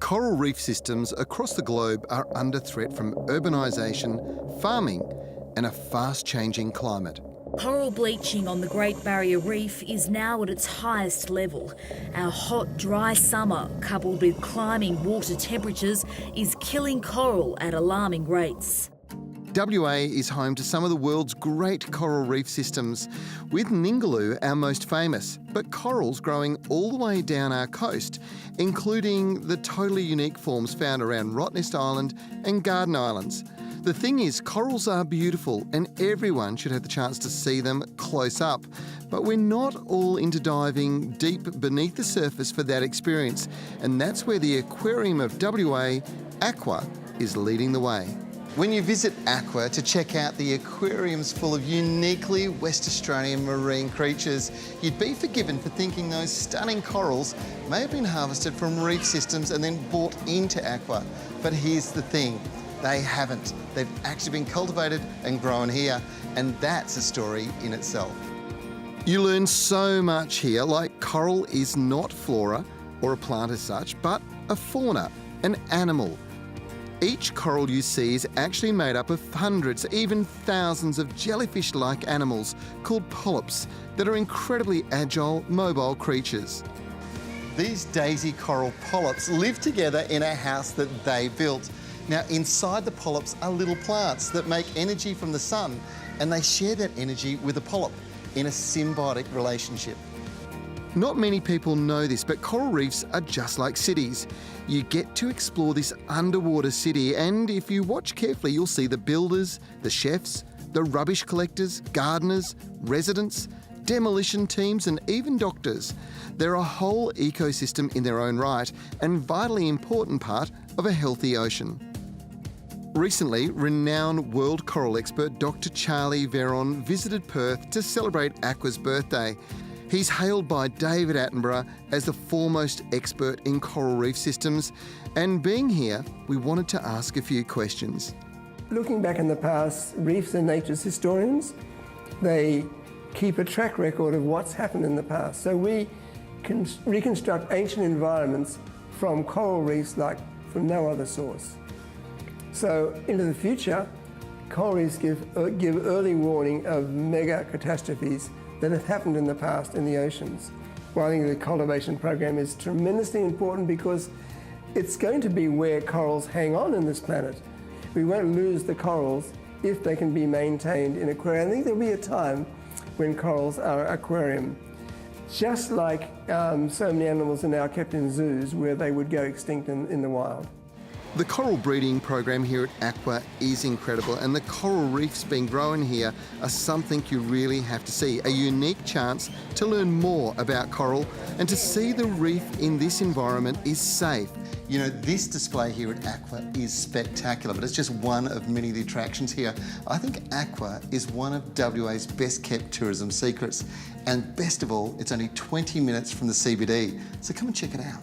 Coral reef systems across the globe are under threat from urbanisation, farming and a fast-changing climate. Coral bleaching on the Great Barrier Reef is now at its highest level. Our hot, dry summer, coupled with climbing water temperatures, is killing coral at alarming rates. WA is home to some of the world's great coral reef systems, with Ningaloo our most famous, but corals growing all the way down our coast, including the totally unique forms found around Rottnest Island and Garden Islands. The thing is, corals are beautiful and everyone should have the chance to see them close up, but we're not all into diving deep beneath the surface for that experience, and that's where the Aquarium of WA, AQWA, is leading the way. When you visit AQWA to check out the aquariums full of uniquely West Australian marine creatures, you'd be forgiven for thinking those stunning corals may have been harvested from reef systems and then brought into AQWA. But here's the thing, they haven't. They've actually been cultivated and grown here, and that's a story in itself. You learn so much here, like coral is not flora or a plant as such, but a fauna, an animal. Each coral you see is actually made up of hundreds, even thousands of jellyfish-like animals called polyps that are incredibly agile, mobile creatures. These daisy coral polyps live together in a house that they built. Now, inside the polyps are little plants that make energy from the sun, and they share that energy with the polyp in a symbiotic relationship. Not many people know this, but coral reefs are just like cities. You get to explore this underwater city, and if you watch carefully, you'll see the builders, the chefs, the rubbish collectors, gardeners, residents, demolition teams, and even doctors. They're a whole ecosystem in their own right, and vitally important part of a healthy ocean. Recently, renowned world coral expert Dr. Charlie Veron visited Perth to celebrate AQWA's birthday. He's hailed by David Attenborough as the foremost expert in coral reef systems, and being here, we wanted to ask a few questions. Looking back in the past, reefs are nature's historians. They keep a track record of what's happened in the past. So we can reconstruct ancient environments from coral reefs like from no other source. So into the future, coral reefs give early warning of mega catastrophes that have happened in the past in the oceans. Well, I think the cultivation program is tremendously important because it's going to be where corals hang on in this planet. We won't lose the corals if they can be maintained in aquarium. I think there'll be a time when corals are aquarium. Just like so many animals are now kept in zoos where they would go extinct in the wild. The coral breeding program here at AQWA is incredible, and the coral reefs being grown here are something you really have to see. A unique chance to learn more about coral and to see the reef in this environment is safe. You know, this display here at AQWA is spectacular, but it's just one of many of the attractions here. I think AQWA is one of WA's best kept tourism secrets. And best of all, it's only 20 minutes from the CBD, so come and check it out.